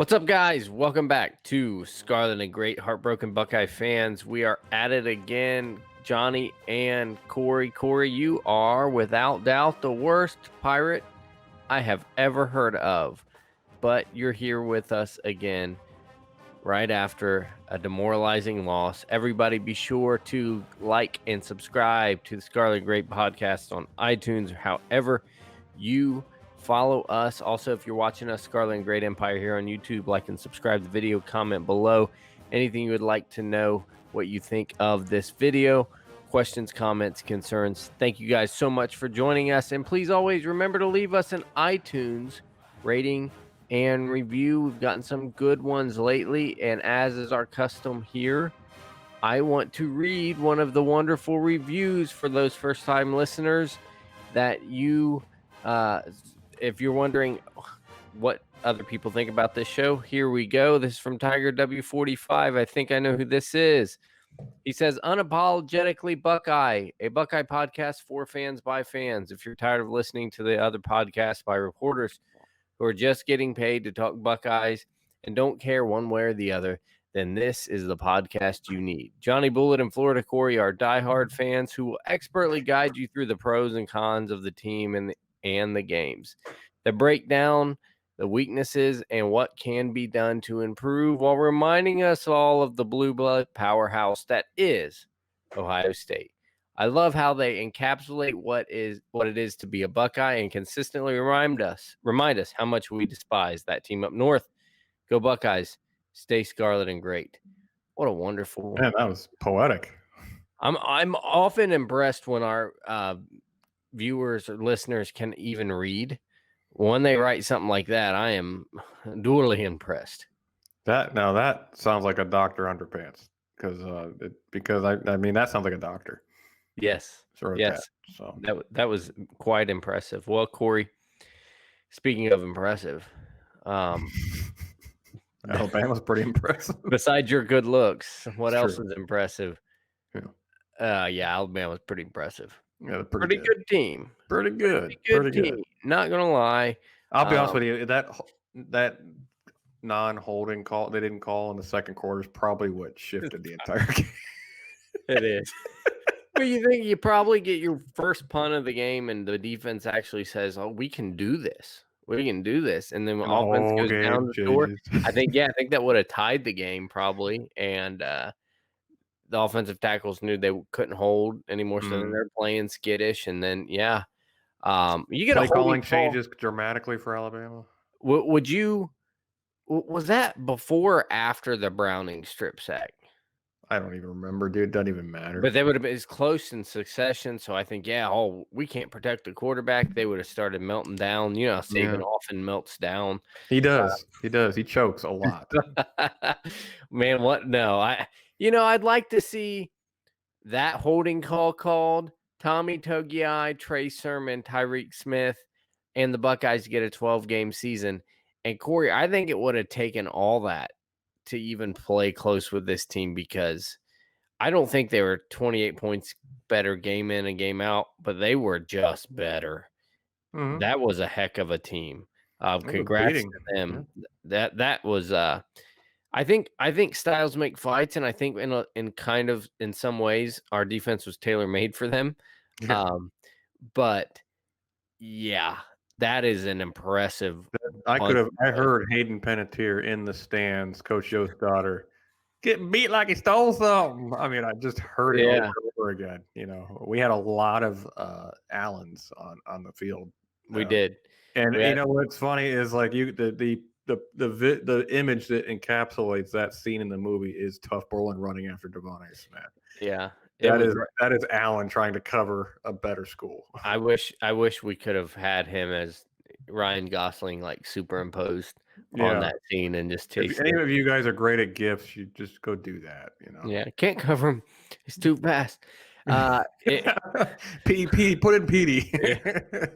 What's up, guys? Welcome back to Scarlet and Great Heartbroken Buckeye fans. We are at it again, Johnny and Cory. Cory, you are without doubt the worst pirate I have ever heard of, but you're here with us again right after a demoralizing loss. Everybody be sure to like and subscribe to the Scarlet and Great Podcast on iTunes or however you follow us. Also, if you're watching us, Scarlet and Great Empire here on YouTube, like and subscribe to the video, comment below anything you would like to know, what you think of this video, questions, comments, concerns. Thank you guys so much for joining us. And please always remember to leave us an iTunes rating and review. We've gotten some good ones lately. And as is our custom here, I want to read one of the wonderful reviews for those first-time listeners that you... if you're wondering what other people think about this show, here we go. This is from Tiger W45. I think I know who this is. He says, unapologetically Buckeye, a Buckeye podcast for fans by fans. If you're tired of listening to the other podcasts by reporters who are just getting paid to talk Buckeyes and don't care one way or the other, then this is the podcast you need. Johnny Bullet and Florida Cory are diehard fans who will expertly guide you through the pros and cons of the team and the games. They break down the weaknesses and what can be done to improve while reminding us all of the blue blood powerhouse that is Ohio State. I love how they encapsulate what it is to be a Buckeye and consistently remind us how much we despise that team up north. Go Buckeyes. Stay Scarlet and Great. What a wonderful... Man, that was poetic. I'm often impressed when our viewers or listeners can even read. When they write something like that, I am duly impressed. That sounds like a doctor underpants because I mean that sounds like a doctor. Yes, yes. So that was quite impressive. Well, Cory, speaking of impressive, Alabama's pretty impressive. Besides your good looks, what else true. is impressive? Yeah, Alabama's pretty impressive. Yeah, pretty good team. Pretty good team. Not gonna lie. I'll be honest with you. That non-holding call they didn't call in the second quarter is probably what shifted the entire game. It is. But you think you probably get your first punt of the game, and the defense actually says, "Oh, we can do this. We can do this," and then when offense goes down the door, I think that would have tied the game probably, and the offensive tackles knew they couldn't hold anymore, so then they're playing skittish, and then you get play calling changes dramatically for Alabama. Was that before or after the Browning strip sack? I don't even remember, dude. It doesn't even matter. But they would have been as close in succession, so I think we can't protect the quarterback. They would have started melting down. You know, Saban often melts down. He does. He chokes a lot. Man, what? No, I'd like to see that holding call called, Tommy Togiai, Trey Sermon, Tyreek Smith, and the Buckeyes get a 12-game season. And Cory, I think it would have taken all that to even play close with this team, because I don't think they were 28 points better game in and game out, but they were just better. Mm-hmm. That was a heck of a team. Congrats to them. Yeah. That was I think styles make fights, and I think in some ways our defense was tailor-made for them. Yeah. But yeah, that is an impressive. I heard Hayden Panettiere in the stands, Coach Joe's daughter, getting beat like he stole something. I mean, I just heard it over and over again. You know, we had a lot of Allens on the field. We did. And you know what's funny is like the image that encapsulates that scene in the movie is Tough Borland running after Devon A. Smith. Yeah. That is Allen trying to cover a better school. I wish we could have had him as Ryan Gosling, like superimposed on that scene and just chase. If any of you guys are great at gifs, you just go do that. You know. Yeah, can't cover him. He's too fast. PD, put in PD.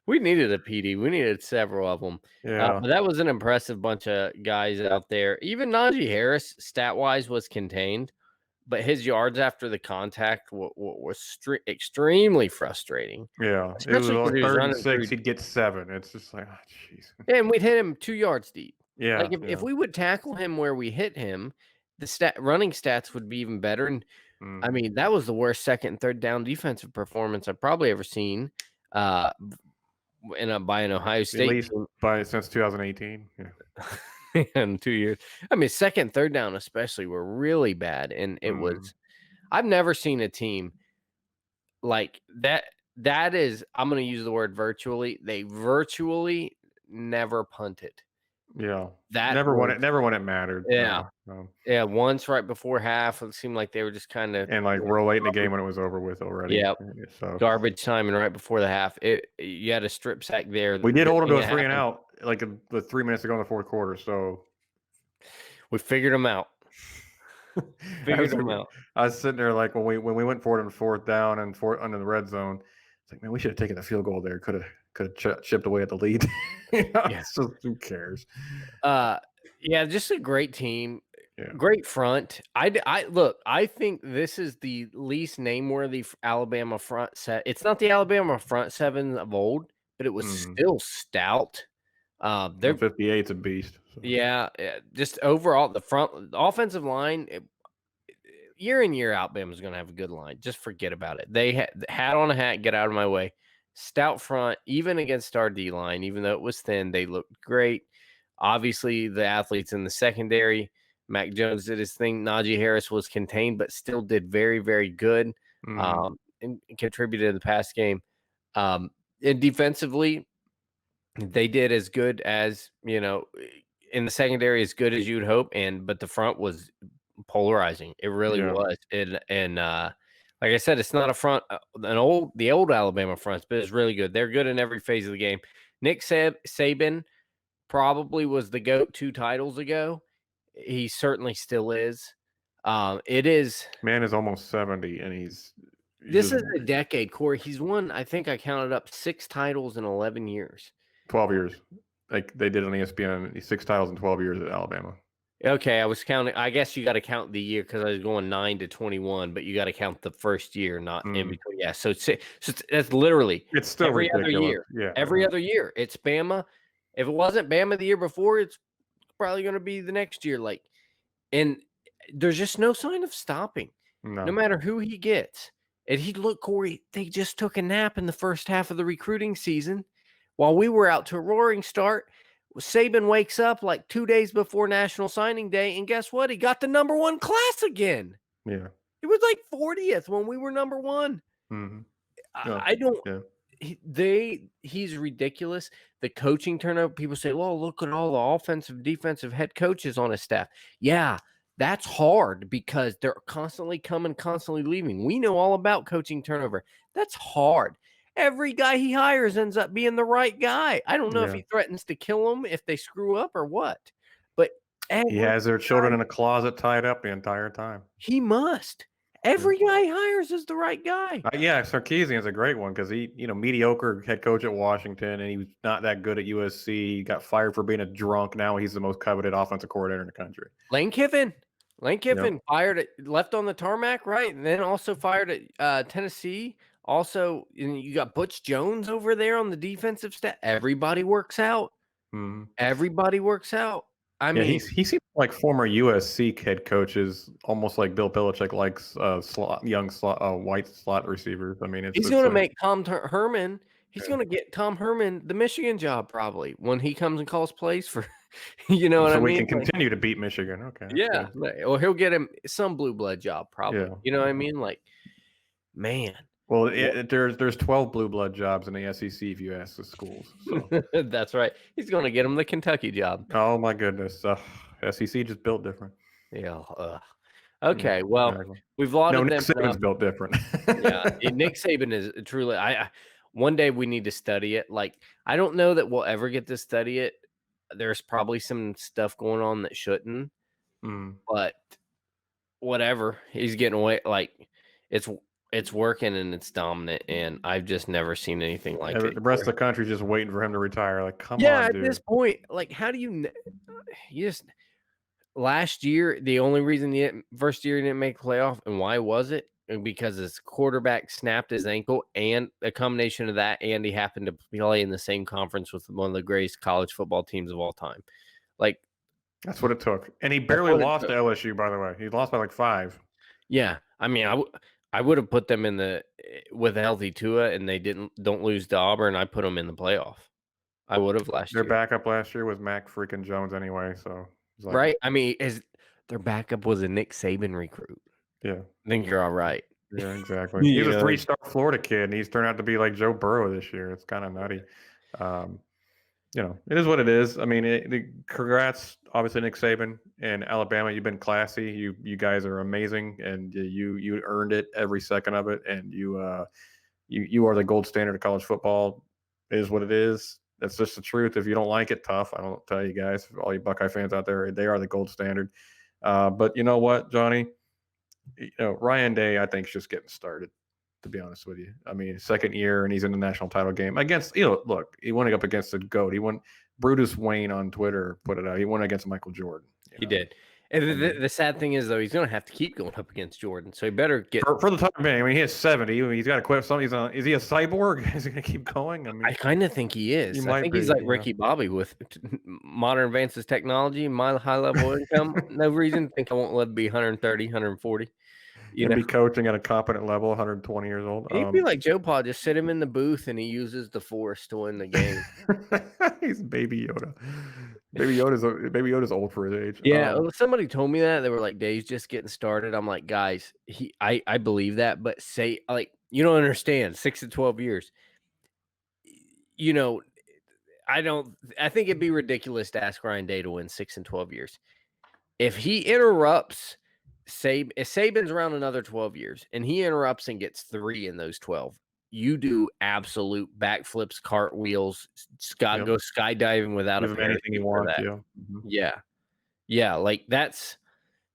We needed a PD. We needed several of them. Yeah, but that was an impressive bunch of guys out there. Even Najee Harris, stat-wise, was contained, but his yards after the contact was extremely frustrating. Yeah, it was on 3rd and 6. He'd get 7. It's just like, oh, jeez. And we'd hit him 2 yards deep. Yeah, Like if we would tackle him where we hit him, the running stats would be even better. And I mean, that was the worst second and third down defensive performance I've probably ever seen by an Ohio State at least team. since 2018. Yeah. In 2 years. I mean, second and third down especially were really bad, and it was I've never seen a team like that. That is, I'm going to use the word virtually. They virtually never punted. Yeah. That never was, when it mattered. yeah. No. Yeah, once right before half, it seemed like they were just kind of And real late in the game when it was over with already. Yeah, so garbage time, and right before the half, you had a strip sack there. We did hold them to a 3 and out with 3 minutes to go in the fourth quarter. So we figured them out. I was sitting there when we went for it on fourth down and under the red zone. It's like, man, we should have taken the field goal there. Could have chipped away at the lead. So who cares? Yeah, just a great team. Yeah. Great front. I think this is the least nameworthy Alabama front set. It's not the Alabama front seven of old, but it was still stout. Their 58's a beast. So. Yeah, just overall the offensive line, year in year out, Bama's going to have a good line. Just forget about it. They had hat on a hat, get out of my way. Stout front, even against our D line, even though it was thin, they looked great. Obviously, the athletes in the secondary. Mac Jones did his thing. Najee Harris was contained, but still did very, very good and contributed to the pass game. And defensively, they did as good as, in the secondary, as good as you'd hope. But the front was polarizing. It really was. And like I said, it's not a front, the old Alabama fronts, but it's really good. They're good in every phase of the game. Nick Saban probably was the GOAT 2 titles ago. He certainly still is. It is. Man is almost 70, and this is a decade, Cory. He's won, I think I counted up 6 titles in 11 years. 12 years. Like they did on ESPN, 6 titles in 12 years at Alabama. Okay, I was counting. I guess you got to count the year because I was going 9 to 21, but you got to count the first year, not in between. Yeah, so that's literally it's still every ridiculous. Other year. Yeah, every other year. It's Bama. If it wasn't Bama the year before, it's probably going to be the next year. And there's just no sign of stopping. No matter who he gets. And Cory, they just took a nap in the first half of the recruiting season while we were out to a roaring start. Saban wakes up 2 days before National Signing Day, and guess what? He got the number 1 class again. Yeah. It was 40th when we were number 1. Mm-hmm. I don't he's ridiculous. The coaching turnover, people say, well, look at all the offensive, defensive head coaches on his staff. Yeah, that's hard because they're constantly coming, constantly leaving. We know all about coaching turnover. That's hard. Every guy he hires ends up being the right guy. I don't know if he threatens to kill them if they screw up or what. But he has their children in a closet tied up the entire time. He must. Every guy he hires is the right guy. Sarkisian's a great one because he, mediocre head coach at Washington, and he was not that good at USC. He got fired for being a drunk. Now he's the most coveted offensive coordinator in the country. Lane Kiffin fired left on the tarmac, right? And then also fired at Tennessee. Also, you got Butch Jones over there on the defensive staff. Everybody works out. Mm-hmm. Everybody works out. I mean, he seems like former USC head coaches, almost like Bill Belichick likes young white slot receivers. I mean, he's going to make Tom Herman. He's going to get Tom Herman the Michigan job probably when he comes and calls plays for, what I mean? So we can continue to beat Michigan. Okay. Yeah. Good. Or he'll get him some blue blood job probably. Yeah. You know what I mean? Man. Well, there's 12 blue blood jobs in the SEC if you ask the schools. So. That's right. He's going to get him the Kentucky job. Oh my goodness, SEC just built different. Yeah. Okay. Well, we've lauded them. Nick Saban's built different. Yeah, Nick Saban is truly. One day we need to study it. I don't know that we'll ever get to study it. There's probably some stuff going on that shouldn't. But whatever, he's getting away. It's working and it's dominant, and I've just never seen anything like it. The rest of the country's just waiting for him to retire. Come on, dude. Yeah, at this point, how do you just last year, the only reason first year he didn't make the playoff, and why was it? Because his quarterback snapped his ankle, and a combination of that, and he happened to play in the same conference with one of the greatest college football teams of all time. Like That's what it took. And he barely lost to LSU, by the way. He lost by like 5. Yeah, I mean, I would have put them in the with healthy Tua, and they don't lose to Auburn. I put them in the playoff. I would have last Their year. backup last year was Mac freaking Jones anyway, so it's like, Right? I mean, their backup was a Nick Saban recruit. yeah. I think you're all right. Yeah, exactly. He's a 3-star Florida kid, and he's turned out to be like Joe Burrow this year. It's kind of nutty. It is what it is. I mean, congrats, obviously, Nick Saban and Alabama. You've been classy. You guys are amazing, and you earned it every second of it. And you are the gold standard of college football. It is what it is. That's just the truth. If you don't like it, tough. I don't tell you guys, all you Buckeye fans out there, they are the gold standard. But you know what, Johnny? Ryan Day, I think, is just getting started, to be honest with you. I mean, second year, and he's in the national title game against, look, he went up against the GOAT. He won. Brutus Wayne on Twitter put it out. He won against Michael Jordan. He did. And the sad thing is, though, he's going to have to keep going up against Jordan, so he better get for the time being. I mean, he has 70. He's got to quit something. Is he a cyborg? Is he going to keep going? I mean, I kind of think he is. I think he's like Ricky Bobby with modern advances technology, my high level income. No reason to think I won't let it be 130, 140. He'd be coaching at a competent level, 120 years old. He'd be like Joe Pa, just sit him in the booth and he uses the force to win the game. He's Baby Yoda. Baby Yoda's old for his age. Yeah, somebody told me that. They were like, Dave's just getting started. I'm like, guys, I believe that, but you don't understand. 6 to 12 years. I think it'd be ridiculous to ask Ryan Day to win 6 and 12 years. If he interrupts if Saban's around another 12 years and he interrupts and gets 3 in those 12, you do absolute backflips, cartwheels, go skydiving without anything you want. Yeah. Like that's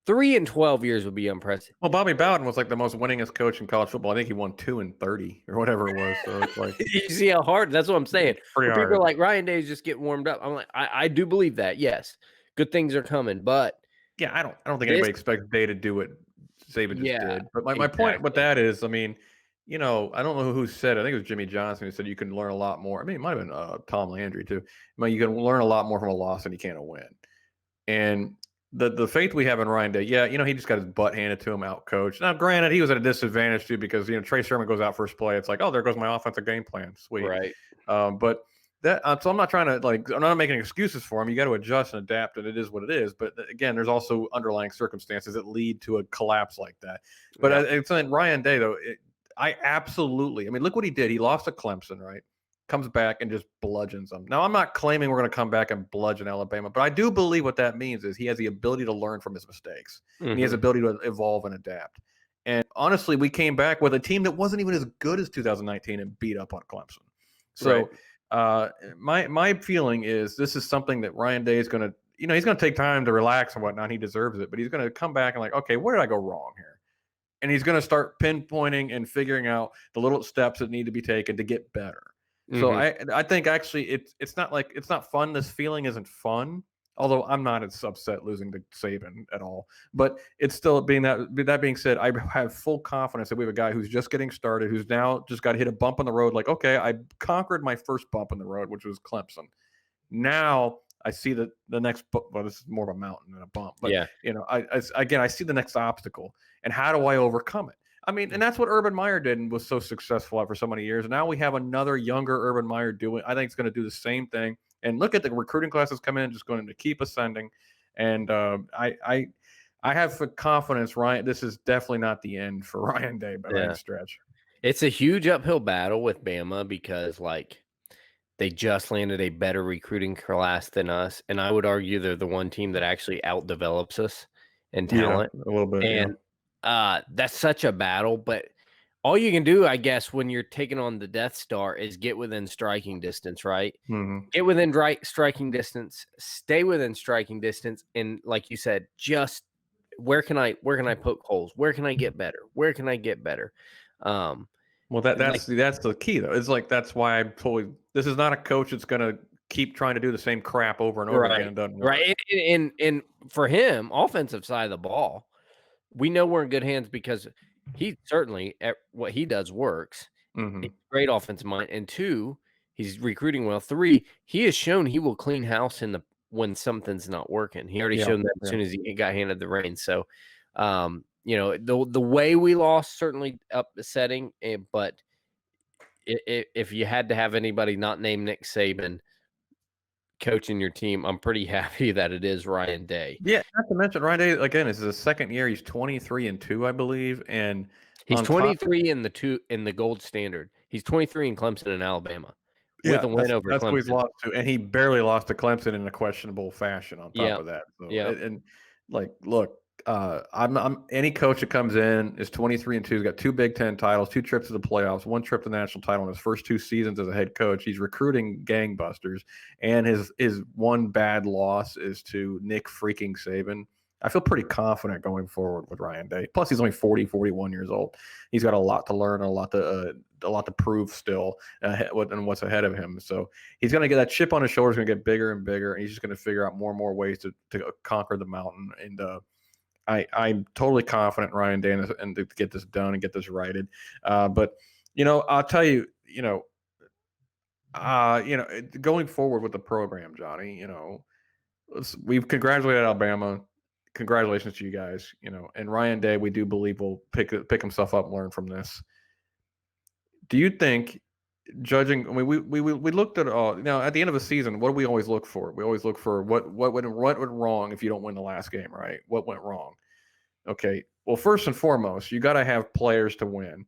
3 and 12 years would be impressive. Well, Bobby Bowden was like the most winningest coach in college football. I think he won 2 and 30 or whatever it was. So it's like you see how hard. That's what I'm saying. Pretty hard. People are like Ryan Day's just getting warmed up. I'm like, I do believe that. Yes, good things are coming, but. Yeah, I don't think anybody expects Day to do what Saban just did. But my point with that is, I mean, I don't know who said it. I think it was Jimmy Johnson who said you can learn a lot more. I mean, it might have been Tom Landry too. I mean, you can learn a lot more from a loss than you can a win. And the faith we have in Ryan Day, he just got his butt handed to him, out coached. Now, granted, he was at a disadvantage too because Trey Sermon goes out first play. It's like, oh, there goes my offensive game plan. Sweet, right? But. So I'm not trying to I'm not making excuses for him. You got to adjust and adapt, and it is what it is. But again, there's also underlying circumstances that lead to a collapse like that. But it's saying Ryan Day though, I mean, look what he did. He lost to Clemson, right? Comes back and just bludgeons them. Now I'm not claiming we're going to come back and bludgeon Alabama, but I do believe what that means is he has the ability to learn from his mistakes. Mm-hmm. And he has the ability to evolve and adapt. And honestly, we came back with a team that wasn't even as good as 2019 and beat up on Clemson. So. Right. My feeling is this is something that Ryan Day is going to, he's going to take time to relax and whatnot. He deserves it, but he's going to come back and like, okay, where did I go wrong here? And he's going to start pinpointing and figuring out the little steps that need to be taken to get better. Mm-hmm. So I think actually it's not fun. This feeling isn't fun. Although I'm not as upset losing to Saban at all, but it's still that being said, I have full confidence that we have a guy who's just getting started, who's now just got to hit a bump on the road. Like, okay, I conquered my first bump on the road, which was Clemson. Now I see the next, well, this is more of a mountain than a bump, but I see the next obstacle and how do I overcome it? I mean, and that's what Urban Meyer did and was so successful at for so many years. And now we have another younger Urban Meyer doing, I think it's going to do the same thing. And look at the recruiting classes coming in, just going to keep ascending. And I have confidence, Ryan. This is definitely not the end for Ryan Day by any stretch. It's a huge uphill battle with Bama because, they just landed a better recruiting class than us. And I would argue they're the one team that actually outdevelops us in talent. Yeah, a little bit. And that's such a battle. But all you can do, I guess, when you're taking on the Death Star is get within striking distance, right? Mm-hmm. Get within striking distance, stay within striking distance, and like you said, just where can I poke holes? Where can I get better? Where can I get better? Well, that's the key though. It's like that's why this is not a coach that's going to keep trying to do the same crap over and over again. Right. And for him, offensive side of the ball, we know we're in good hands because he certainly at what he does works. Mm-hmm. He's a great offensive mind. And 2, he's recruiting well. 3, he has shown he will clean house in when something's not working. He already Yeah, showed that as soon as he got handed the reins. So, the way we lost certainly upsetting, but if you had to have anybody not named Nick Saban coaching your team, I'm pretty happy that it is Ryan Day. Yeah, not to mention Ryan Day again. This is his second year. He's 23-2, I believe, and He's on top, 23 in the gold standard. He's 23 in Clemson and Alabama with yeah, a win over that's who he's Clemson. lost to, and he barely lost to Clemson in a questionable fashion. On top Yeah, of that, so, yeah. and like, look, I'm any coach that comes in is 23-2. He's got 2 Big Ten titles, 2 trips to the playoffs, 1 trip to the national title in his first 2 seasons as a head coach. He's recruiting gangbusters, and his one bad loss is to Nick freaking Saban. I feel pretty confident going forward with Ryan Day. Plus, he's only 41 years old. He's got a lot to learn, a lot to prove still, and what's ahead of him. So he's going to get that chip on his shoulder. Is going to get bigger and bigger, and he's just going to figure out more and more ways to conquer the mountain. And I'm totally confident in Ryan Day and to get this done and get this righted. But I'll tell you, going forward with the program, Johnny, we've congratulated Alabama. Congratulations to you guys, and Ryan Day, we do believe will pick himself up and learn from this. Do you think, judging, I mean, we looked at all now at the end of the season, what do we always look for? We always look for what went wrong if you don't win the last game, right? What went wrong? Okay. Well, first and foremost, you got to have players to win.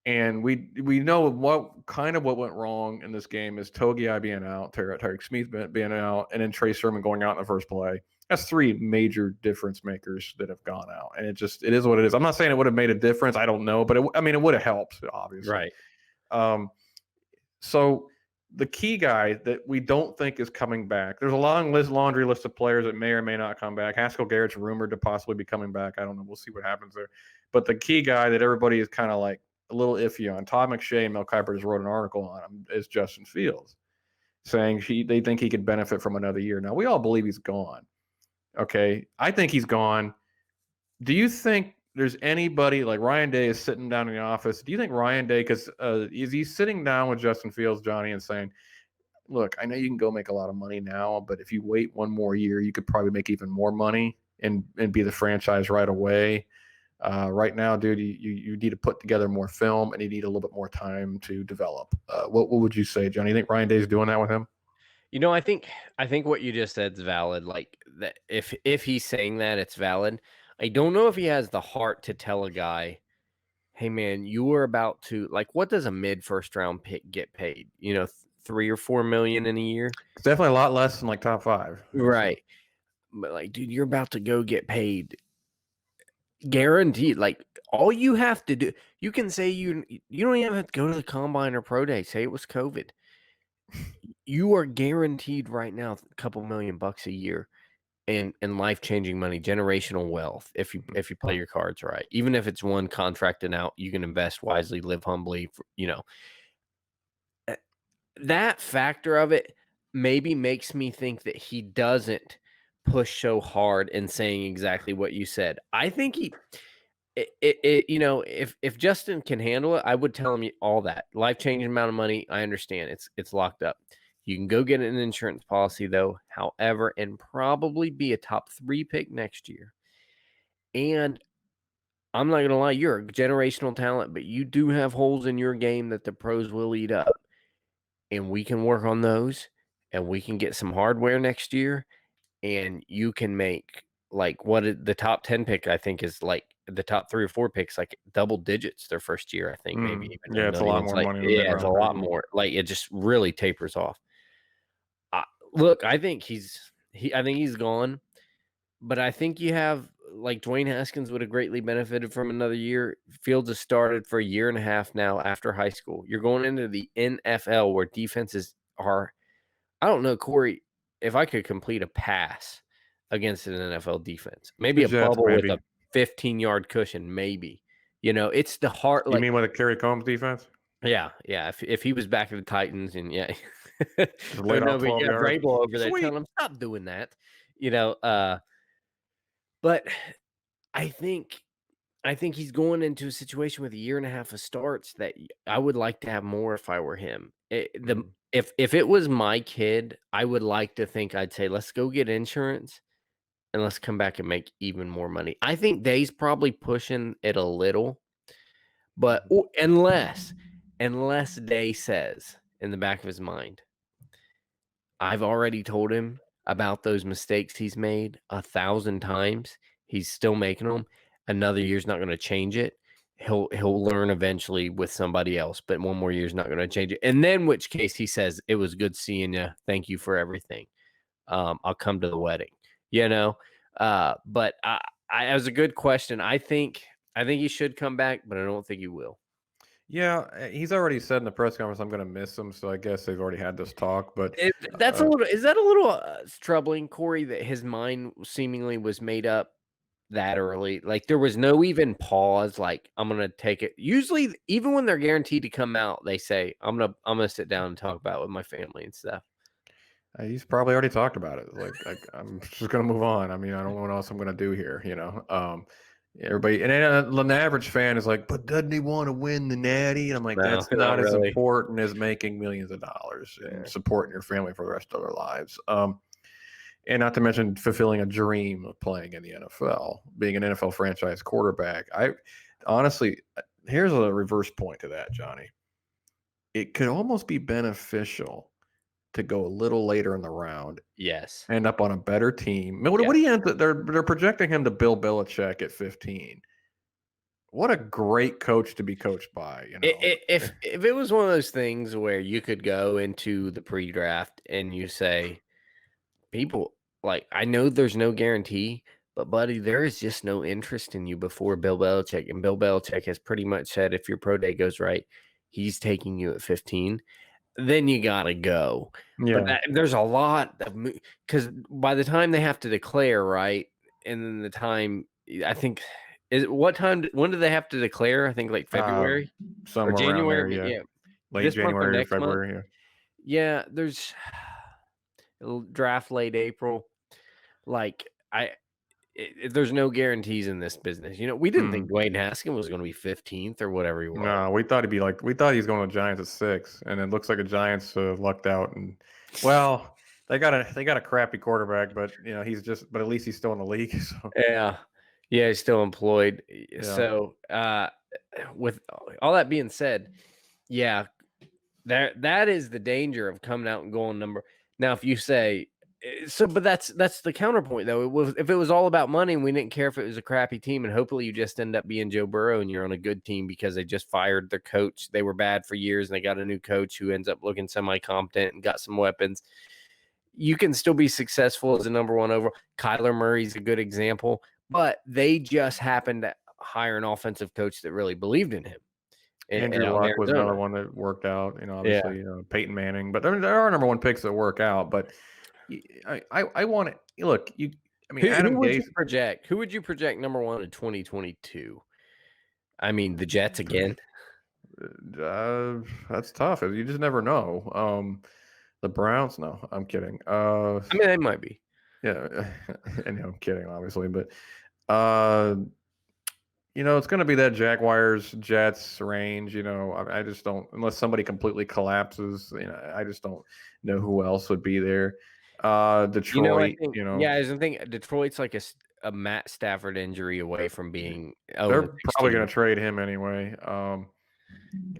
And we know what went wrong in this game is Togiai being out, Tyreek Smith being out, and then Trey Sermon going out in the first play. That's 3 major difference makers that have gone out, and it is what it is. I'm not saying it would have made a difference. I don't know, but it would have helped, obviously. Right. So the key guy that we don't think is coming back. There's a laundry list of players that may or may not come back. Haskell Garrett's rumored to possibly be coming back. I don't know. We'll see what happens there. But the key guy that everybody is kind of like a little iffy on, Todd McShay and Mel Kiper just wrote an article on him, is Justin Fields, saying they think he could benefit from another year. Now, we all believe he's gone. Okay. I think he's gone. Do you think there's anybody like Ryan Day is sitting down in the office? Do you think Ryan Day, because is he sitting down with Justin Fields, Johnny, and saying, look, I know you can go make a lot of money now, but if you wait one more year, you could probably make even more money and be the franchise right away. Right now, dude, you need to put together more film and you need a little bit more time to develop. What would you say, Johnny? You think Ryan Day's doing that with him? I think what you just said is valid. Like that, if he's saying that, it's valid. I don't know if he has the heart to tell a guy, "Hey, man, you are about to like." What does a mid first round pick get paid? 3 or 4 million in a year. It's definitely a lot less than like top 5, Right? So. But like, dude, you're about to go get paid, guaranteed. Like, all you have to do, you can say you don't even have to go to the combine or pro day. Say it was COVID. You are guaranteed right now a couple $1,000,000 a year in life-changing money, generational wealth if you play your cards right. Even if it's one contracted out, you can invest wisely, live humbly, that factor of it maybe makes me think that he doesn't push so hard in saying exactly what you said. I think if Justin can handle it, I would tell him all that. Life-changing amount of money, I understand. It's locked up. You can go get an insurance policy, though, however, and probably be a top 3 pick next year. And I'm not going to lie, you're a generational talent, but you do have holes in your game that the pros will eat up. And we can work on those, and we can get some hardware next year, and you can make the top 10 pick, I think, is like the top 3 or 4 picks, like double digits their first year, I think, maybe even. Yeah, it's a lot more money than it's a lot more. Like, it just really tapers off. Look, I think he's gone, but I think you have like Dwayne Haskins would have greatly benefited from another year. Fields has started for a year and a half now after high school. You're going into the NFL where defenses are, I don't know, Cory, if I could complete a pass against an NFL defense, maybe a bubble with a 15-yard cushion, maybe. It's the heart. You mean with a Kerry Coombs defense? Yeah. If he was back at the Titans and just laid off 12 yards. Vrabel over there telling him stop doing that, But I think he's going into a situation with a year and a half of starts that I would like to have more if I were him. If it was my kid, I would like to think I'd say, "Let's go get insurance and let's come back and make even more money." I think Day's probably pushing it a little, but unless Day says in the back of his mind, I've already told him about those mistakes he's made 1,000 times. He's still making them. Another year's not gonna change it. He'll learn eventually with somebody else, but one more year's not gonna change it. And then which case he says, "It was good seeing you. Thank you for everything. I'll come to the wedding." You know? But it was a good question. I think he should come back, but I don't think he will. Yeah, he's already said in the press conference, "I'm going to miss him." So I guess they've already had this talk. But That's a little. Is that a little troubling, Corey? That his mind seemingly was made up that early. Like there was no even pause. Like I'm gonna take it. Usually, even when they're guaranteed to come out, they say I'm gonna sit down and talk about it with my family and stuff. He's probably already talked about it. Like I'm just going to move on. I mean, I don't know what else I'm going to do here. Everybody and then an average fan is like, "But doesn't he want to win the Natty?" And I'm like, No, "That's not not as really. important as making millions of dollars and supporting your family for the rest of their lives." And not to mention fulfilling a dream of playing in the NFL, being an NFL franchise quarterback. I honestly, here's a reverse point to that, Johnny. It could almost be beneficial to go a little later in the round, Yes. end up on a better team. What do you end? They're projecting him to Bill Belichick at 15. What a great coach to be coached by, If it was one of those things where you could go into the pre-draft and you say, people like I know there's no guarantee, but buddy, there is just no interest in you before Bill Belichick. And Bill Belichick has pretty much said if your pro day goes right, he's taking you at 15. Then you gotta go. But Yeah. there's a lot of because by the time they have to declare, right, and then the time I think is what time? When do they have to declare? I think like February or Somewhere around there, January. yeah. Yeah, Late this month or January or next month. February, yeah. Yeah, there's it'll draft late April. Like there's no guarantees in this business. We didn't think Dwayne Haskins was going to be 15th or whatever he was. No, we thought he was going to Giants at 6, and it looks like the Giants lucked out. And well, they got a crappy quarterback, but but at least he's still in the league. So Yeah, he's still employed. yeah. So with all that being said, yeah, that is the danger of coming out and going number. Now, if you say so, but that's the counterpoint though. If it was all about money and we didn't care if it was a crappy team, and hopefully you just end up being Joe Burrow and you're on a good team because they just fired their coach. They were bad for years and they got a new coach who ends up looking semi-competent and got some weapons. You can still be successful as a number one overall. Kyler Murray's a good example, but they just happened to hire an offensive coach that really believed in him. Andrew Luck was another one that worked out. Obviously, Peyton Manning, but there are number one picks that work out. But I want to look. Adam who would Gase. you project? Who would you project number one in 2022? I mean, the Jets again. That's tough. You just never know. The Browns? No, I'm kidding. I mean, they might be. Yeah, and I'm kidding, obviously, but it's going to be that Jaguars Jets range. I just don't, unless somebody completely collapses. I just don't know who else would be there. Detroit. Yeah, I think Detroit's like a Matt Stafford injury away from being. They're probably going to trade him anyway.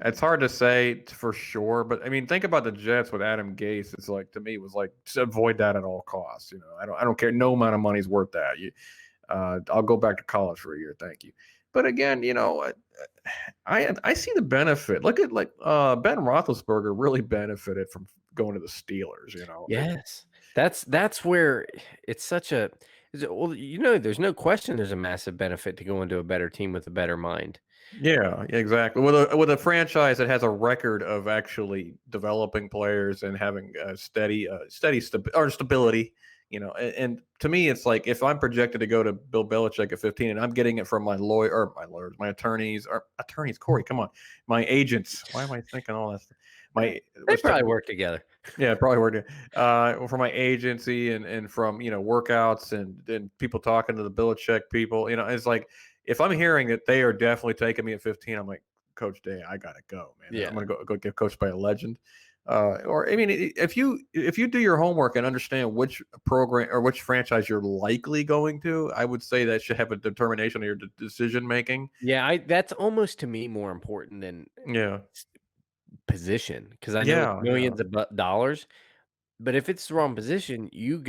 It's hard to say for sure, but I mean, think about the Jets with Adam Gase. It's like, to me, it was like, just avoid that at all costs. I don't care. No amount of money is worth that. I'll go back to college for a year. Thank you. But again, I see the benefit. Look at Ben Roethlisberger really benefited from going to the Steelers. Yes, that's where it's such a. Well, there's no question. There's a massive benefit to going to a better team with a better mind. Yeah, exactly. With a franchise that has a record of actually developing players and having steady stability, and to me, it's like if I'm projected to go to Bill Belichick at 15, and I'm getting it from my attorneys, Cory, come on, my agents. Why am I thinking all that? They probably work together. Yeah, probably work together. For my agency and from workouts and people talking to the Belichick people, it's like. If I'm hearing that they are definitely taking me at 15, I'm like, Coach Day, I gotta go, man. Yeah. I'm gonna go get coached by a legend. Or I mean, if you do your homework and understand which program or which franchise you're likely going to, I would say that should have a determination of your decision making. Yeah, that's almost to me more important than Yeah, position, because I know it's yeah. millions of dollars. But if it's the wrong position, you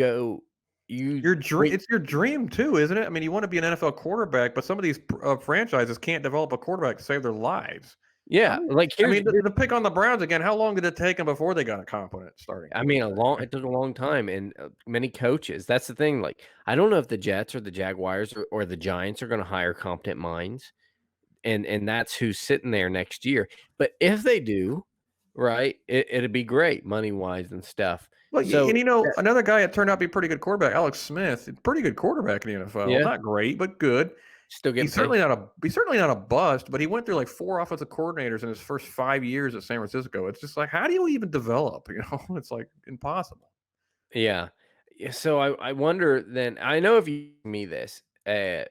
Your dream, wait. it's your dream too, isn't it? I mean, you want to be an NFL quarterback, but some of these franchises can't develop a quarterback to save their lives. Yeah, like I here's mean, the pick on the Browns again. How long did it take them before they got a competent starting I mean, quarterback? it took a long time, and many coaches. That's the thing. Like, I don't know if the Jets or the Jaguars or the Giants are going to hire competent minds, and that's who's sitting there next year. But if they do, right, it'd be great money wise and stuff. Well, So and another guy that turned out to be a pretty good quarterback, Alex Smith, pretty good quarterback in the NFL. yeah, Not great, but good. still getting He's paid. certainly not a bust, but he went through like 4 offensive coordinators in his first 5 years at San Francisco. It's just like, how do you even develop? It's like impossible. Yeah. So I wonder then. I know if you give me this, $3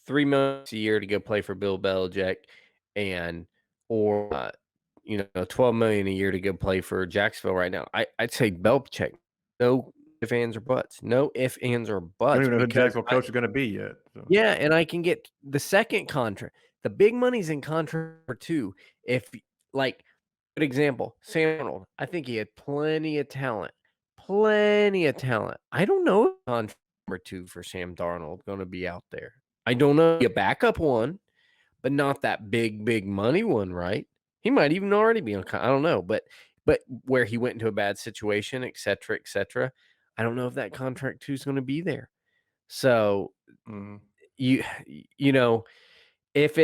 million a year to go play for Bill Belichick, and or 12 million a year to go play for Jacksonville right now. I'd say Belichick. No ifs, ands, or buts. No ifs, ands, or I don't buts even know who because Jacksonville coach is going to be yet. So. yeah, and I can get the second contract. The big money's in contract too. If like good example, Sam Arnold. I think he had plenty of talent. Plenty of talent. I don't know if contract number 2 for Sam Darnold going to be out there. I don't know. A backup one, but not that big money one, right? He might even already be on. I don't know, but where he went into a bad situation, et cetera, et cetera. I don't know if that contract 2 is going to be there. So you you know if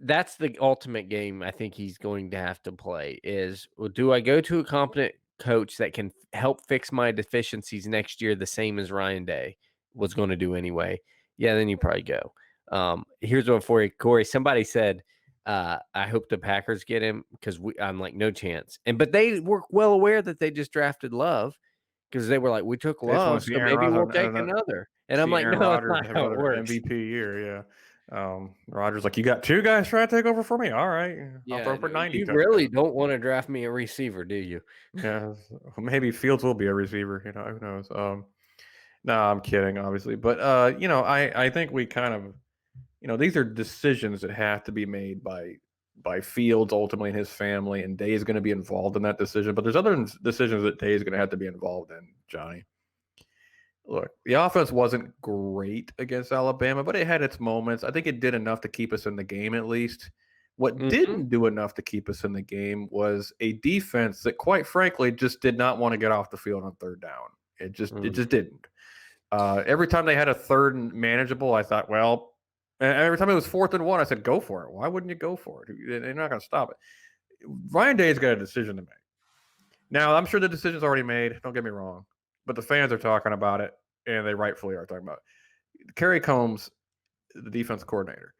that's the ultimate game I think he's going to have to play is, well, do I go to a competent coach that can help fix my deficiencies next year the same as Ryan Day was going to do anyway? Yeah, then you probably go. Here's one for you, Cory. Somebody said, I hope the Packers get him because I'm like, no chance. But they were well aware that they just drafted Love because they were like, we took They just want Love, to see so Aaron maybe we'll Rodgers take another. And I'm see like, Aaron no, that's Rodgers not have how it another works. MVP year. Yeah. Rodgers like, you got 2 guys trying to take over for me. All right, I'll Yeah, throw for 90 you really touchdowns. don't want to draft me a receiver, do you? Yeah, maybe Fields will be a receiver. Who knows? No, I'm kidding, obviously, but I think we kind of, these are decisions that have to be made by Fields ultimately and his family, and Day is going to be involved in that decision. But there's other decisions that Day is going to have to be involved in, Johnny. Look, the offense wasn't great against Alabama, but it had its moments. I think it did enough to keep us in the game at least. What Mhm. didn't do enough to keep us in the game was a defense that, quite frankly, just did not want to get off the field on third down. It just didn't. Every time they had a third and manageable, I thought, well, and every time it was 4th and 1, I said, go for it. Why wouldn't you go for it? They're not going to stop it. Ryan Day's got a decision to make. Now, I'm sure the decision's already made. Don't get me wrong. But the fans are talking about it, and they rightfully are talking about it. Kerry Coombs, the defense coordinator,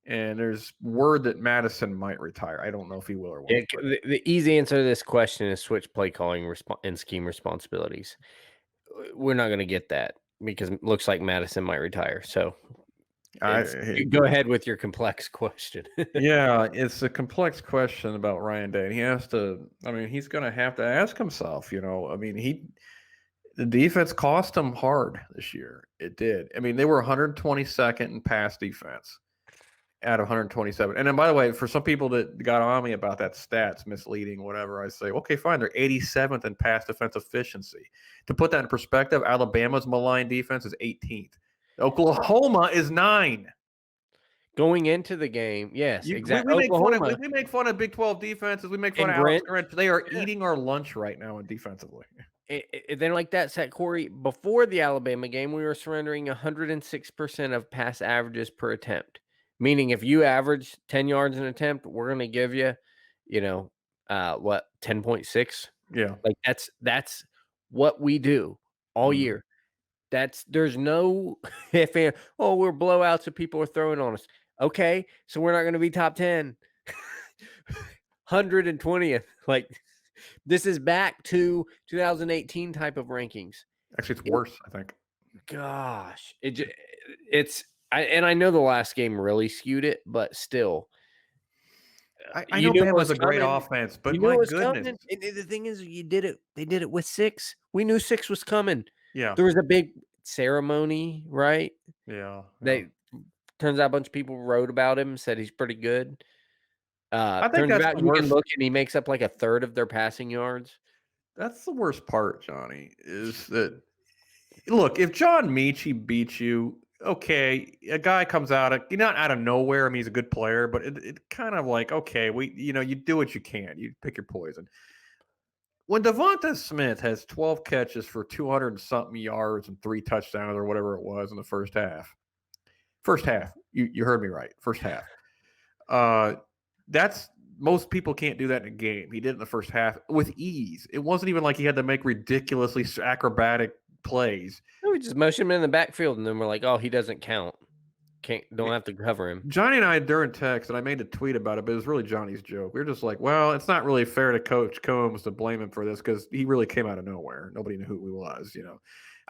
and there's word that Madison might retire. I don't know if he will or won't. The easy answer to this question is switch play calling and scheme responsibilities. We're not going to get that because it looks like Madison might retire. So go ahead with your complex question. Yeah, it's a complex question about Ryan Day. And he has to, I mean, he's going to have to ask himself, I mean, the defense cost him hard this year. It did. I mean, they were 122nd in pass defense out of 127. And then, by the way, for some people that got on me about that stats misleading, whatever, I say, okay, fine. They're 87th in pass defense efficiency. To put that in perspective, Alabama's malign defense is 18th. Oklahoma is 9. Going into the game, yes, exactly. We make fun of Big 12 defenses. We make fun of Alex Grinch. They are eating our lunch right now defensively. Then like that set, Cory, before the Alabama game, we were surrendering 106% of pass averages per attempt. Meaning if you average 10 yards an attempt, we're going to give you, 10.6? Yeah. Like that's what we do all year. There's no if and we're blowouts and people are throwing on us. Okay, so we're not going to be top 10. 120th. Like this is back to 2018 type of rankings. Actually, it's worse, I think. Gosh, I know the last game really skewed it, but still, I know Bama's a great offense, but you knew my it was goodness. coming. And the thing is, they did it with 6. We knew 6 was coming. Yeah. There was a big ceremony, right? Yeah. Turns out a bunch of people wrote about him, said he's pretty good. I think Turns that's out the you can worst. look and he makes up like a third of their passing yards. That's the worst part, Johnny, is that, look, if John Mechie beats you, okay, a guy comes not out of nowhere. I mean, he's a good player, but it kind of like, okay, you do what you can. You pick your poison. When Devonta Smith has 12 catches for 200 and something yards and 3 touchdowns or whatever it was in the first half, you heard me right, first half. That's most people can't do that in a game. He did it in the first half with ease. It wasn't even like he had to make ridiculously acrobatic plays. No, we just motioned him in the backfield, and then we're like, oh, he doesn't count. Don't have to cover him. Johnny and I during text, and I made a tweet about it, but it was really Johnny's joke. We were just like, well, it's not really fair to Coach Coombs to blame him for this because he really came out of nowhere. Nobody knew who he was,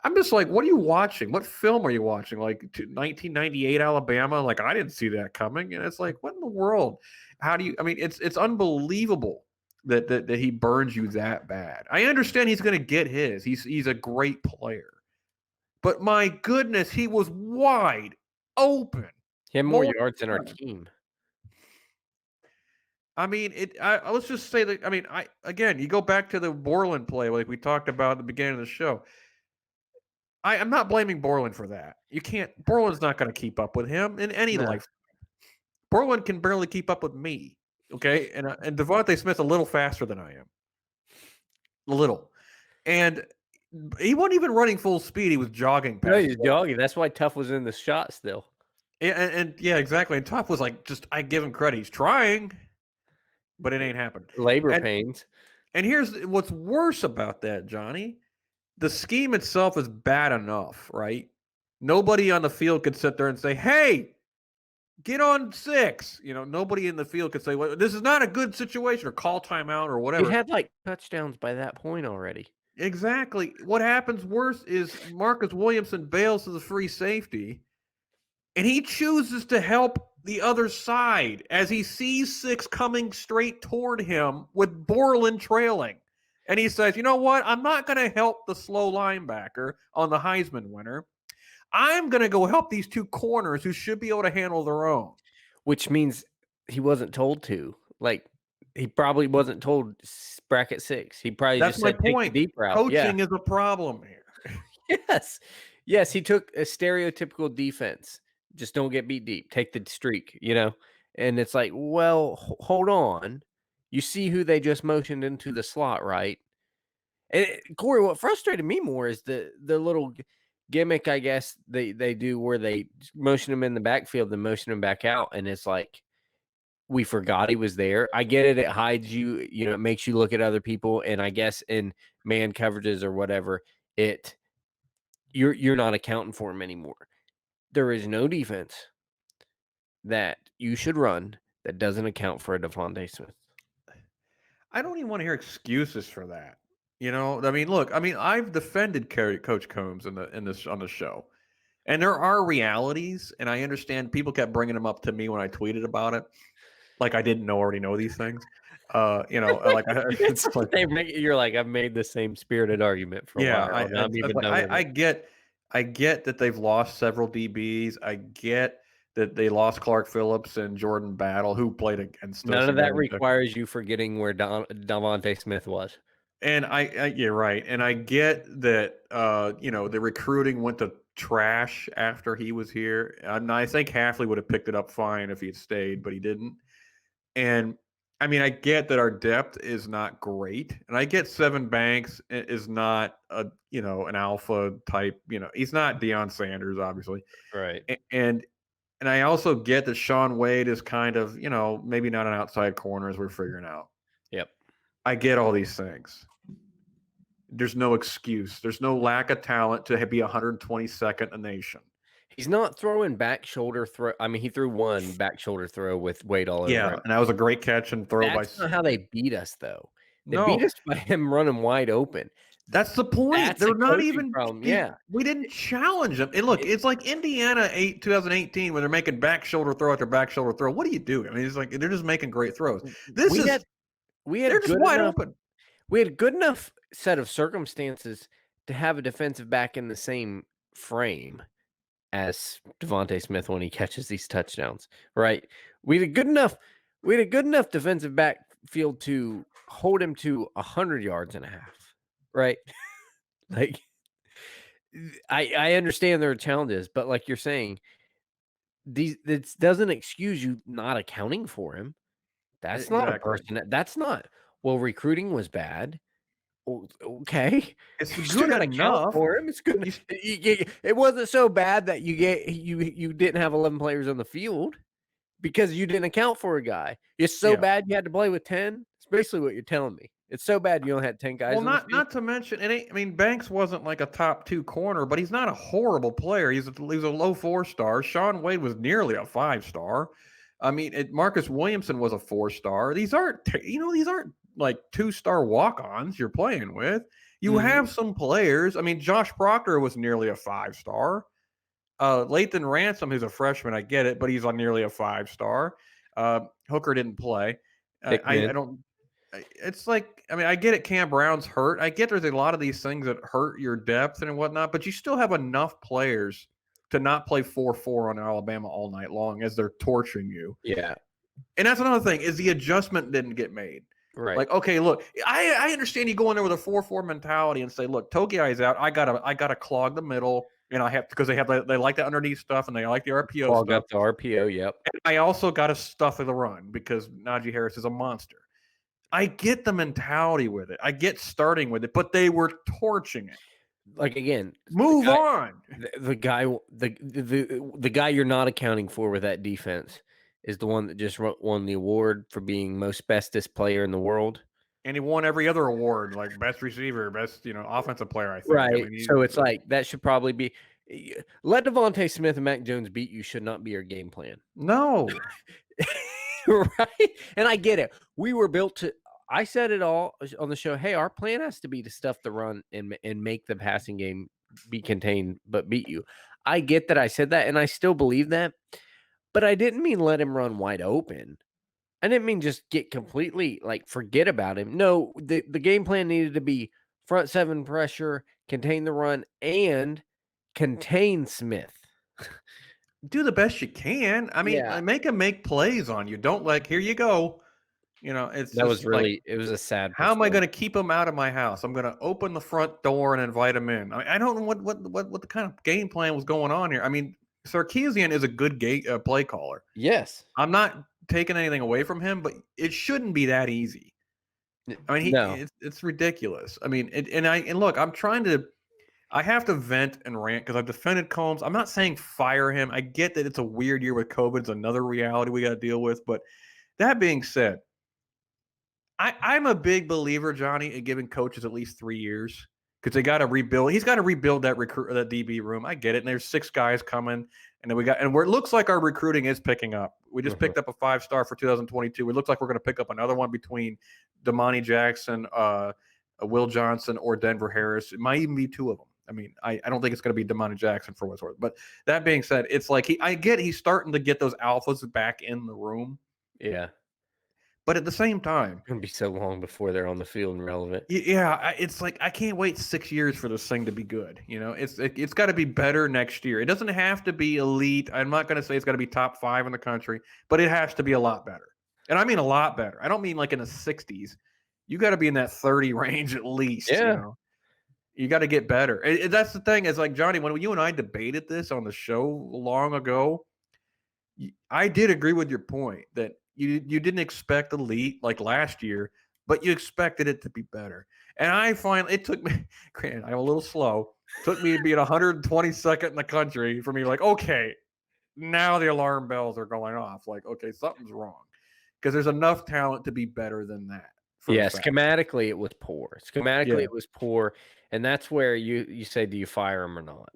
I'm just like, what are you watching? What film are you watching? Like 1998 Alabama? Like, I didn't see that coming. And it's like, what in the world? It's unbelievable that he burns you that bad. I understand he's going to get his. He's a great player. But my goodness, he was wide open. He had more yards than our team. Let's just say that, again, you go back to the Borland play like we talked about at the beginning of the show. I'm not blaming Borland for that. Borland's not going to keep up with him in any life. Borland can barely keep up with me. Okay. And Devontae Smith's a little faster than I am. A little. And he wasn't even running full speed. He was jogging. No, he was jogging. That's why Tough was in the shot still. And yeah, exactly. And Tough was like, I give him credit. He's trying, but it ain't happened. Labor pains. And here's what's worse about that, Johnny. The scheme itself is bad enough, right? Nobody on the field could sit there and say, hey, get on 6. Nobody in the field could say, well, this is not a good situation or call timeout or whatever. He had like touchdowns by that point already. Exactly. What happens worse is Marcus Williamson bails to the free safety, and he chooses to help the other side as he sees 6 coming straight toward him with Borland trailing. And he says, you know what? I'm not going to help the slow linebacker on the Heisman winner. I'm going to go help these 2 corners who should be able to handle their own. Which means he wasn't told to. Like, he probably wasn't told bracket 6. He probably That's just said my point. Take the deep route. Coaching is a problem here. Yes, he took a stereotypical defense. Just don't get beat deep. Take the streak, And it's like, well, hold on. You see who they just motioned into the slot, right? And Cory, what frustrated me more is the little gimmick, I guess, they do where they motion him in the backfield and motion him back out. And it's like, we forgot he was there. I get it. It hides you, it makes you look at other people. And I guess in man coverages or whatever, you're not accounting for him anymore. There is no defense that you should run that doesn't account for a Devontae Smith. I don't even want to hear excuses for that. Look, I've defended Coach Coombs on the show, and there are realities, and I understand people kept bringing them up to me when I tweeted about it, like I didn't already know these things. You're like, I've made the same spirited argument for a while. I get that they've lost several DBs. I get that they lost Clark Phillips and Jordan Battle, who played against us. None of that requires you forgetting where Devontae Smith was. And you're right. And I get that, the recruiting went to trash after he was here. I think Hafley would have picked it up fine if he had stayed, but he didn't. And I get that our depth is not great. And I get Seven Banks is not an alpha type, he's not Deion Sanders, obviously. Right. And I also get that Sean Wade is kind of, maybe not an outside corner as we're figuring out. Yep. I get all these things. There's no excuse. There's no lack of talent to be 122nd in the nation. He's not throwing back shoulder throw. He threw one back shoulder throw with Wade all over. Yeah, and that was a great catch and throw. That's not how they beat us, though. They beat us by him running wide open. That's the point. That's They're a not coaching even problem. Yeah. We didn't challenge them. And look, it's like Indiana 2018 when they're making back shoulder throw after back shoulder throw. What do you do? I mean, it's like they're just making great throws. They're just wide open. We had a good enough set of circumstances to have a defensive back in the same frame as Devontae Smith when he catches these touchdowns, right? We had a good enough defensive backfield to hold him to 100 yards and a half, right? Like, I understand there are challenges, but like you're saying, this doesn't excuse you not accounting for him. That's not a person. That's not. Well, recruiting was bad. Okay, It's you good still gotta enough count for him. It's good. It wasn't so bad that you didn't have 11 players on the field because you didn't account for a guy. It's so bad you had to play with 10. It's basically what you're telling me. It's so bad you only had 10 guys. Well, not to mention, I mean, Banks wasn't like a top 2 corner, but he's not a horrible player. He's a low 4-star. Sean Wade was nearly a 5-star. I mean, Marcus Williamson was a 4-star. These aren't like 2-star walk-ons you're playing with. You have some players. I mean, Josh Proctor was nearly a 5-star. Lathan Ransom, who's a freshman, I get it, but he's on nearly a 5-star. Hooker didn't play. I don't. It's like, I mean, I get it. Cam Brown's hurt. I get there's a lot of these things that hurt your depth and whatnot, but you still have enough players to not play 4-4 on Alabama all night long as they're torching you. Yeah. And that's another thing is the adjustment didn't get made. Right. Like, okay, look, I understand you go in there with a 4-4 mentality and say, look, Togiai's out. I gotta clog the middle, and I have because they like the underneath stuff and they like the RPO Clog stuff. up the RPO, yep. And I also got to stuff the run because Najee Harris is a monster. I get the mentality with it. I get starting with it, but they were torching it. Like, again, move on. The guy you're not accounting for with that defense is the one that just won the award for being most bestest player in the world. And he won every other award, like best receiver, best offensive player, I think. Right. I mean, so it's like that should probably be let Devontae Smith and Mac Jones beat you should not be your game plan. No. Right. And I get it. We were built to. I said it all on the show. Hey, our plan has to be to stuff the run and make the passing game be contained, but beat you. I get that I said that, and I still believe that, but I didn't mean let him run wide open. I didn't mean just get completely forget about him. No, the game plan needed to be front 7 pressure, contain the run, and contain Smith. Do the best you can. I mean, make him make plays on you. Don't here you go. It was a sad. How am I going to keep him out of my house? I'm going to open the front door and invite him in. I don't know what the kind of game plan was going on here. I mean, Sarkisian is a good play caller. Yes, I'm not taking anything away from him, but it shouldn't be that easy. I mean, it's ridiculous. I mean, and look, I have to vent and rant because I've defended Coombs. I'm not saying fire him. I get that it's a weird year with COVID. It's another reality we got to deal with. But that being said, I'm a big believer, Johnny, in giving coaches at least 3 years because they got to rebuild. He's got to rebuild that DB room. I get it. And there's 6 guys coming, and then where it looks like our recruiting is picking up. We just picked up a 5-star for 2022. It looks like we're going to pick up another one between Damani Jackson, Will Johnson, or Denver Harris. It might even be 2 of them. I mean, I don't think it's going to be Damani Jackson for what's worth. But that being said, it's like he's starting to get those alphas back in the room. Yeah. But at the same time, it's going to be so long before they're on the field and relevant. Yeah, it's like I can't wait 6 years for this thing to be good. It's got to be better next year. It doesn't have to be elite. I'm not going to say it's got to be top 5 in the country, but it has to be a lot better. And I mean a lot better. I don't mean like in the 60s. You got to be in that 30 range at least. Yeah. You got to get better. That's the thing. It's like, Johnny, when you and I debated this on the show long ago, I did agree with your point that you didn't expect elite like last year, but you expected it to be better. And it took me, granted, I'm a little slow. It took me being 122nd in the country for me okay, now the alarm bells are going off. Like, okay, something's wrong because there's enough talent to be better than that. Yeah, schematically it was poor. It was poor, and that's where you say, do you fire him or not?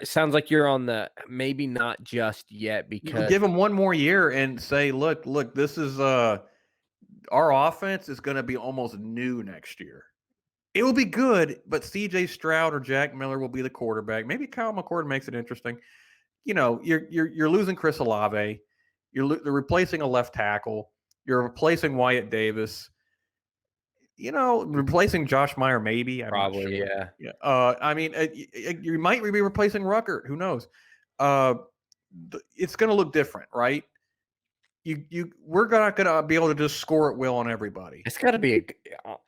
It sounds like you're on the maybe not just yet because give him one more year and say, look, this is our offense is going to be almost new next year. It will be good, but C.J. Stroud or Jack Miller will be the quarterback. Maybe Kyle McCord makes it interesting. You're losing Chris Olave. They're replacing a left tackle. You're replacing Wyatt Davis. Replacing Josh Meyer, maybe. I'm not Probably, sure. yeah. You might be replacing Ruckert. Who knows? It's going to look different, right? We're not going to be able to just score at will on everybody. It's got to be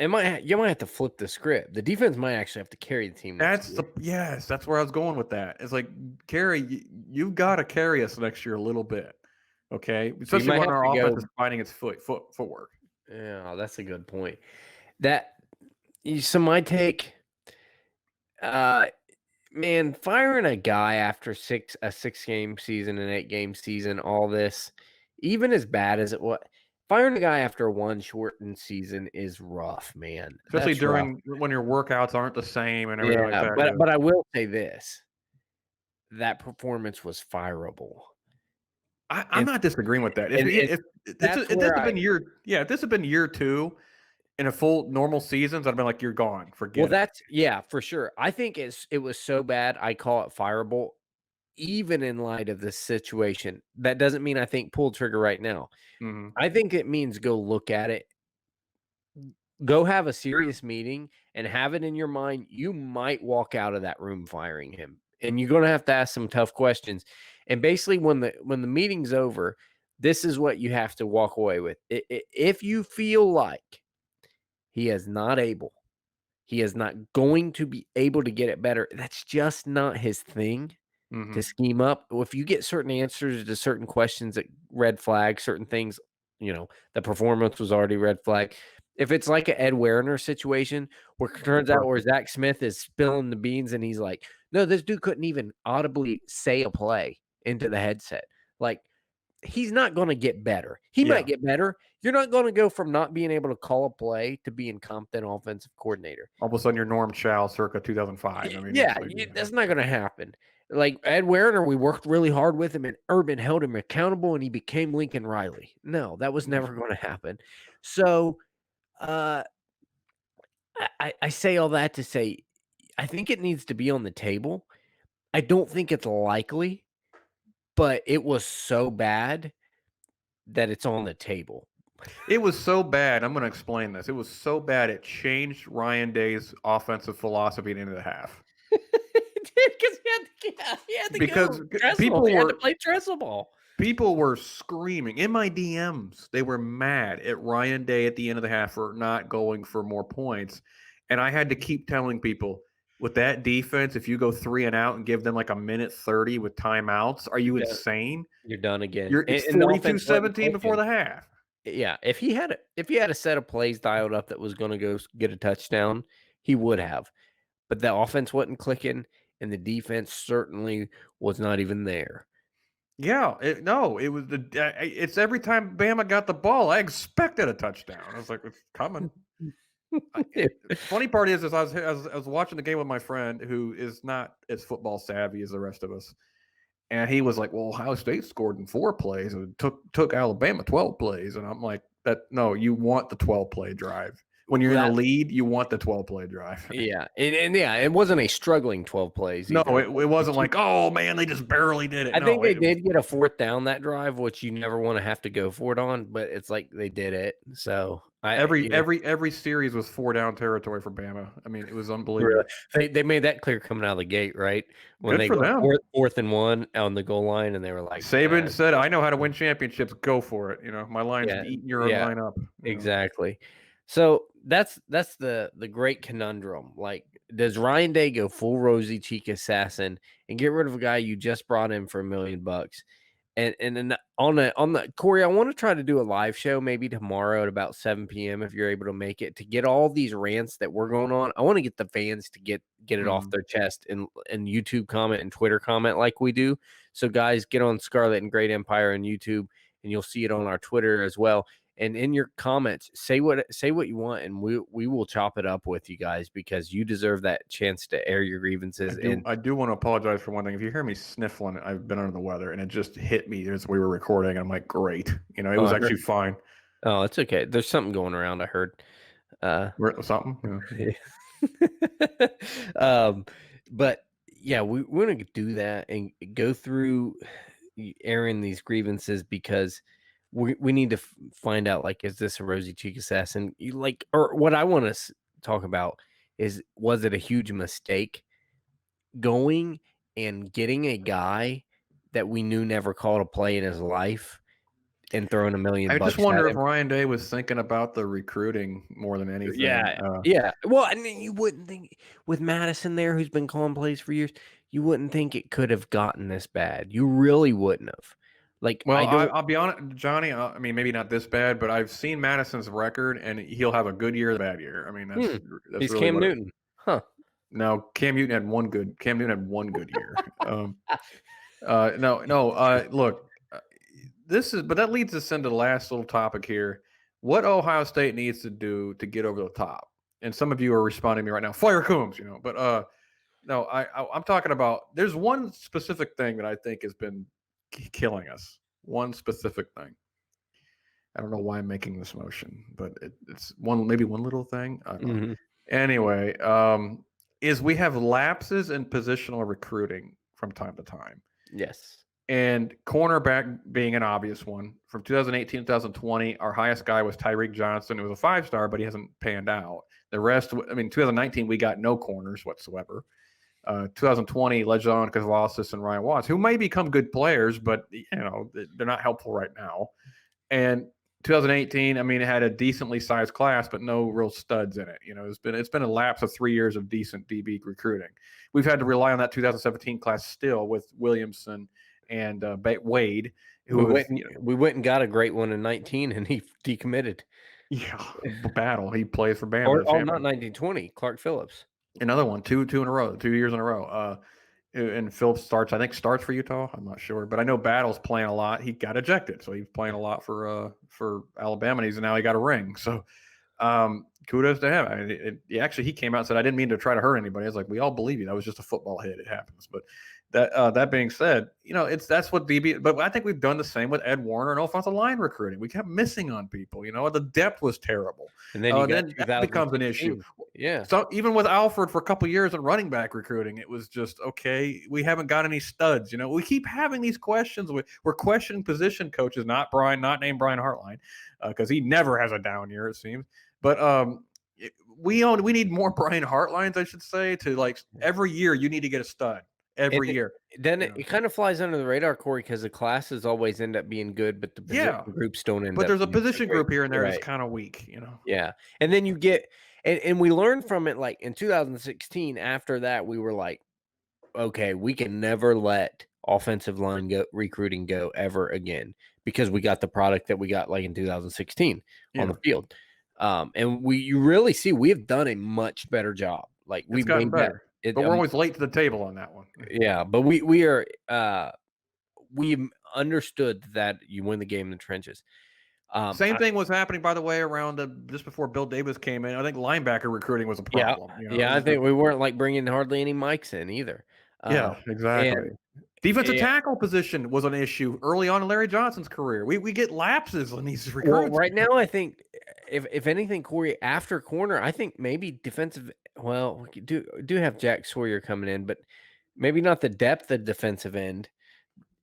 you might have to flip the script. The defense might actually have to carry the team. That's where I was going with that. It's like, Kerry, you've got to carry us next year a little bit, okay? Especially when our offense is finding its footwork. Yeah, that's a good point. So my take, man, firing a guy after a 6-game season, an 8-game season, all this, even as bad as it was, firing a guy after one shortened season is rough, man. Especially when your workouts aren't the same and everything like that. But I will say this: that performance was fireable. I'm not disagreeing with that. If this had been year 2 in a full normal seasons, I'd been like, you're gone. Forget it. For sure. I think it was so bad, I call it fireable, even in light of this situation. That doesn't mean I think pull trigger right now. Mm-hmm. I think it means go look at it. Go have a serious meeting and have it in your mind. You might walk out of that room firing him. And you're going to have to ask some tough questions. And basically, when the meeting's over, this is what you have to walk away with. If you feel like he is not going to be able to get it better, that's just not his thing to scheme up. If you get certain answers to certain questions that red flag certain things, the performance was already red flag. If it's like an Ed Werner situation where it turns out where Zach Smith is spilling the beans and he's like, no, this dude couldn't even audibly say a play into the headset. Like, he's not going to get better. He might get better. You're not going to go from not being able to call a play to being competent offensive coordinator. All of a sudden, you're Norm Chow circa 2005. I mean, that's not going to happen. Like Ed Werner, we worked really hard with him, and Urban held him accountable, and he became Lincoln Riley. No, that was never going to happen. So, I say all that to say, I think it needs to be on the table. I don't think it's likely, but it was so bad that it's on the table. It was so bad. I'm going to explain this. It was so bad it changed Ryan Day's offensive philosophy at the end of the half. Because he had to play trestle ball. People were screaming in my DMs. They were mad at Ryan Day at the end of the half for not going for more points. And I had to keep telling people, with that defense, if you go 3 and out and give them like a minute 30 with timeouts, are you insane? You're done again. It's 42-17 before the half. Yeah, if he had a set of plays dialed up that was going to go get a touchdown, he would have. But the offense wasn't clicking, and the defense certainly was not even there. Yeah, it was it's every time Bama got the ball, I expected a touchdown. I was like, it's coming. The funny part is I was watching the game with my friend who is not as football savvy as the rest of us, and he was like, "Well, Ohio State scored in 4 plays and took Alabama 12 plays," and I'm like, "No, you want the 12-play drive." When you're in a lead, you want the 12-play drive. Yeah, it wasn't a struggling 12 plays. No, it wasn't like, oh man, they just barely did it. I think they did get a 4th down that drive, which you never want to have to go for it on, but it's like they did it. So every series was 4-down territory for Bama. I mean, it was unbelievable. Really? They made that clear coming out of the gate, right? When Good for them. 4th and 1 on the goal line, and they were like, Saban said, "I know how to win championships. Go for it." My line's eating your line up. Exactly. So that's the great conundrum. Like, does Ryan Day go full rosy cheek assassin and get rid of a guy you just brought in for $1 million? And then on the Cory, I want to try to do a live show maybe tomorrow at about 7 p.m. if you're able to make it, to get all these rants that we're going on. I want to get the fans to get it off their chest and YouTube comment and Twitter comment like we do. So guys, get on Scarlet and Great Empire on YouTube, and you'll see it on our Twitter as well. And in your comments, say what you want, and we will chop it up with you guys, because you deserve that chance to air your grievances. I do want to apologize for one thing. If you hear me sniffling, I've been under the weather, and it just hit me as we were recording. I'm like, great. It was actually fine. Oh, it's okay. There's something going around, I heard. Something? Yeah. But yeah, we're going to do that and go through airing these grievances because we need to find out, like, is this a rosy cheek assassin? Like, or what I want to talk about is, was it a huge mistake going and getting a guy that we knew never called a play in his life and throwing $1 million I bucks just wonder at if him? Ryan Day was thinking about the recruiting more than anything. Yeah. Well, I mean, you wouldn't think with Madison there, who's been calling plays for years, you wouldn't think it could have gotten this bad. You really wouldn't have. Like, Well, I don't. I'll be honest, Johnny. I mean, maybe not this bad, but I've seen Madison's record, and he'll have a good year, a bad year. I mean, that's He's really Cam what. Newton, huh? No, Cam Newton had one good year. No. Look, but that leads us into the last little topic here. What Ohio State needs to do to get over the top? And some of you are responding to me right now. Fire Coombs, but no, I'm talking about. There's one specific thing that I think has been killing us. One specific thing. I don't know why I'm making this motion, but it's maybe one little thing. I don't know. Mm-hmm. Anyway, is we have lapses in positional recruiting from time to time. Yes. And cornerback being an obvious one. From 2018 to 2020, our highest guy was Tyreek Johnson. It was a 5-star, but he hasn't panned out. The rest, 2019, we got no corners whatsoever. 2020, Lejon Cavalasis and Ryan Watts, who may become good players, but they're not helpful right now. And 2018, it had a decently sized class, but no real studs in it. It's been a lapse of 3 years of decent DB recruiting. We've had to rely on that 2017 class still with Williamson and Wade, who we went and got a great one in 19, and he decommitted. Yeah, battle. He plays for Bama. Not 1920. Clark Phillips. Another one, two in a row, 2 years in a row. And Phillips starts for Utah. I'm not sure, but I know Battle's playing a lot. He got ejected, so he's playing a lot for Alabama. And now he got a ring. So kudos to him. He came out and said, "I didn't mean to try to hurt anybody." I was like, "We all believe you. That was just a football hit. It happens." But that being said, that's what DB. But I think we've done the same with Ed Warner and offensive line recruiting. We kept missing on people. The depth was terrible, and then that becomes an issue. Yeah. So even with Alford for a couple of years in running back recruiting, it was just okay. We haven't got any studs. We keep having these questions. We're questioning position coaches, not named Brian Hartline, because he never has a down year, it seems. But we need more Brian Hartlines, I should say. To every year, you need to get a stud. Every year. Then it kind of flies under the radar, Cory, because the classes always end up being good, but the position groups don't end up. But there's a position group here and there that's kind of weak, Yeah. And then you get, and we learned from it, like in 2016, after that, we were like, okay, we can never let offensive line recruiting go ever again, because we got the product that we got like in 2016 on the field. And you really see we have done a much better job. Like we've gotten better. But we're always late to the table on that one. Yeah, but we are we understood that you win the game in the trenches. Same thing was happening, by the way, around just before Bill Davis came in. I think linebacker recruiting was a problem. I think we weren't bringing hardly any mics in either. Yeah, exactly. Defensive tackle position was an issue early on in Larry Johnson's career. We get lapses on these recruits. Well, right now, I think if anything, Cory, after corner, I think maybe defensive. Well, we do have Jack Sawyer coming in, but maybe not the depth of defensive end.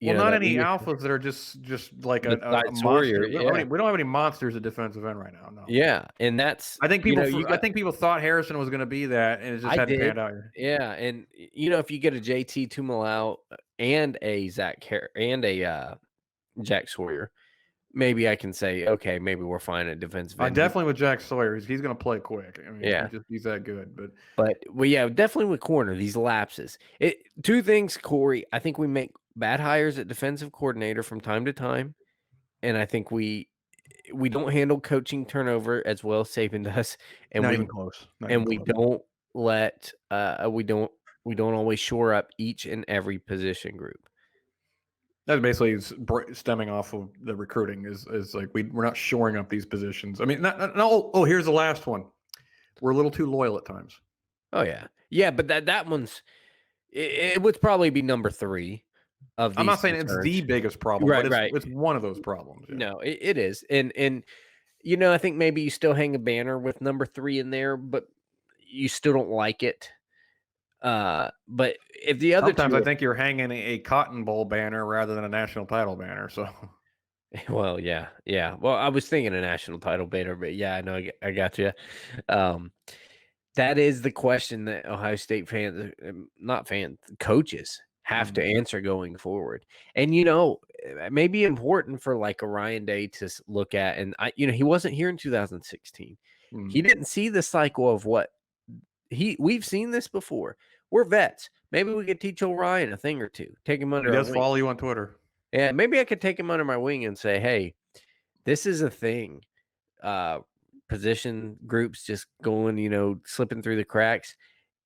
Not any alphas that are just like a monster. We don't have any monsters at defensive end right now. No. Yeah, and that's. I think people. I think people thought Harrison was going to be that, and it just hadn't panned out here. Yeah, and if you get a JT Tumalau and a Jack Sawyer, maybe I can say, okay, maybe we're fine at defensive end. Definitely with Jack Sawyer, he's going to play quick. He's that good. But definitely with corner, these lapses. Two things, Cory. I think we make bad hires at defensive coordinator from time to time, and I think we don't handle coaching turnover as well as Saban does, and not even close. We don't let we don't always shore up each and every position group. That's basically stemming off of the recruiting is like we're not shoring up these positions. I mean, here's the last one. We're a little too loyal at times. Oh yeah, but that one's it would probably be number 3 of these. I'm not saying it's the biggest problem, but it's one of those problems. Yeah. No, it is, and I think maybe you still hang a banner with number 3 in there, but you still don't like it. But if the other sometimes two, I think you're hanging a Cotton Bowl banner rather than a national title banner. So, well, yeah. Well, I was thinking a national title banner, but yeah, I know I got you. That is the question that Ohio State fans, not fans, coaches have to answer going forward. And, it may be important for like a Ryan Day to look at. And, he wasn't here in 2016. He didn't see the cycle of what we've seen this before. We're vets. Maybe we could teach Orion a thing or two. Take him under he our does wing. follow you on Twitter. Yeah, maybe I could take him under my wing and say, hey, this is a thing. Position groups just going, slipping through the cracks.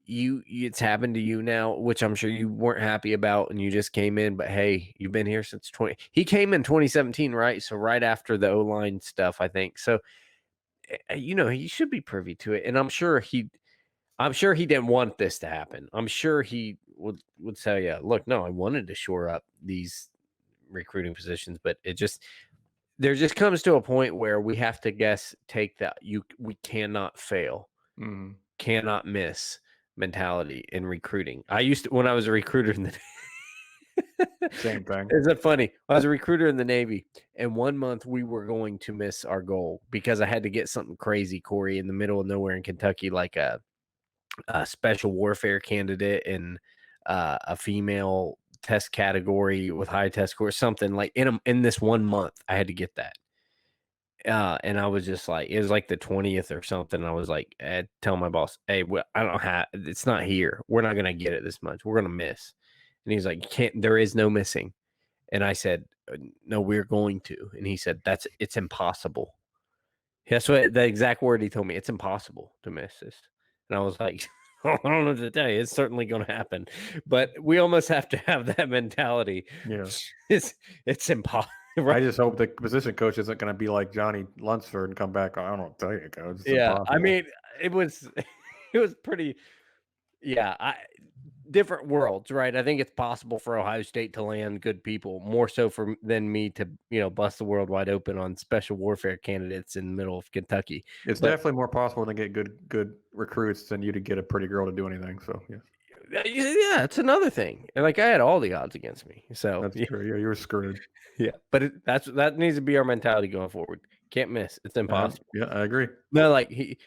It's happened to you now, which I'm sure you weren't happy about, and you just came in. But hey, you've been here since he came in 2017, right? So right after the O-line stuff, I think. So he should be privy to it, and I'm sure he didn't want this to happen. I'm sure he would tell you, look, no, I wanted to shore up these recruiting positions, but there just comes to a point where we have to take that we cannot fail, cannot miss mentality in recruiting. I used to, when I was a recruiter in the same thing. Is that funny? I was a recruiter in the Navy, and 1 month we were going to miss our goal because I had to get something crazy, Cory, in the middle of nowhere in Kentucky, like a special warfare candidate and a female test category with high test score, something like in this 1 month I had to get that. And I was just like, it was like the 20th or something. I was like, tell my boss, hey, I don't have, it's not here. We're not going to get it this much. We're going to miss. And he's like, there is no missing. And I said, no, we're going to. And he said, it's impossible. That's what the exact word he told me. It's impossible to miss this. And I was like, I don't know what to tell you. It's certainly going to happen. But we almost have to have that mentality. Yeah. It's impossible. Right? I just hope the position coach isn't going to be like Johnny Lunsford and come back. I don't know what to tell you, coach. It's impossible. I mean, it was pretty. Yeah, different worlds, right? I think it's possible for Ohio State to land good people, more so than me to bust the world wide open on special warfare candidates in the middle of Kentucky. It's definitely more possible to get good recruits than you to get a pretty girl to do anything. So yeah, it's another thing. Like I had all the odds against me, so that's true. Yeah, you were screwed. Yeah, but that needs to be our mentality going forward. Can't miss. It's impossible. Yeah, I agree. No, like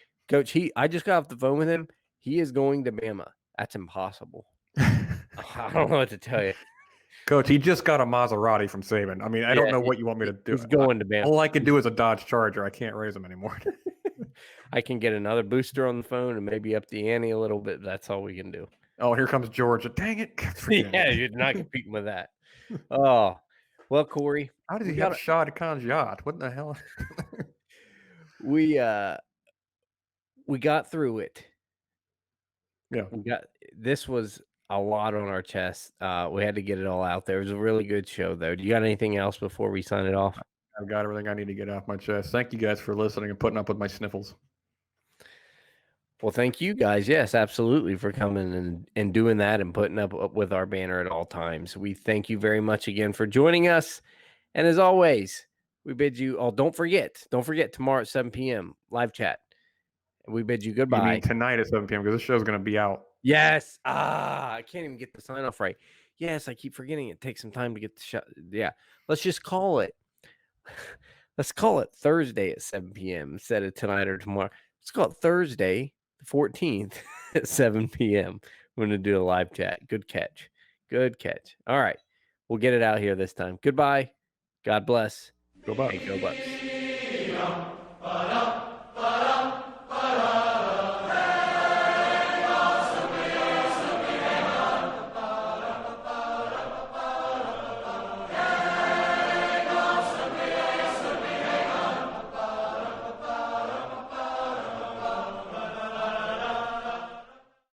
I just got off the phone with him. He is going to Bama. That's impossible. I don't know what to tell you. Coach, he just got a Maserati from Saban. I mean, I don't know what you want me to do. He's going to Bama. All I can do is a Dodge Charger. I can't raise him anymore. I can get another booster on the phone and maybe up the ante a little bit. That's all we can do. Oh, here comes Georgia. Dang it. Yeah, you're not competing with that. Oh, well, Cory. How did he have Shad Khan's yacht? What the hell? We got through it. Yeah. This was a lot on our chest. We had to get it all out there. It was a really good show, though. Do you got anything else before we sign it off? I've got everything I need to get off my chest. Thank you guys for listening and putting up with my sniffles. Well, thank you guys. Yes, absolutely, for coming and doing that and putting up with our banner at all times. We thank you very much again for joining us. And as always, we bid you all, don't forget tomorrow at 7 p.m. live chat. We bid you goodbye. You mean tonight at 7 p.m. because this show's going to be out. Yes. I can't even get the sign off right. Yes, I keep forgetting it takes some time to get the shot. Yeah. Let's just call it. Let's call it Thursday at 7 p.m. instead of tonight or tomorrow. Let's call it Thursday, the 14th at 7 p.m. We're going to do a live chat. Good catch. All right. We'll get it out here this time. Goodbye. God bless. Go Bucks. And go Bucks.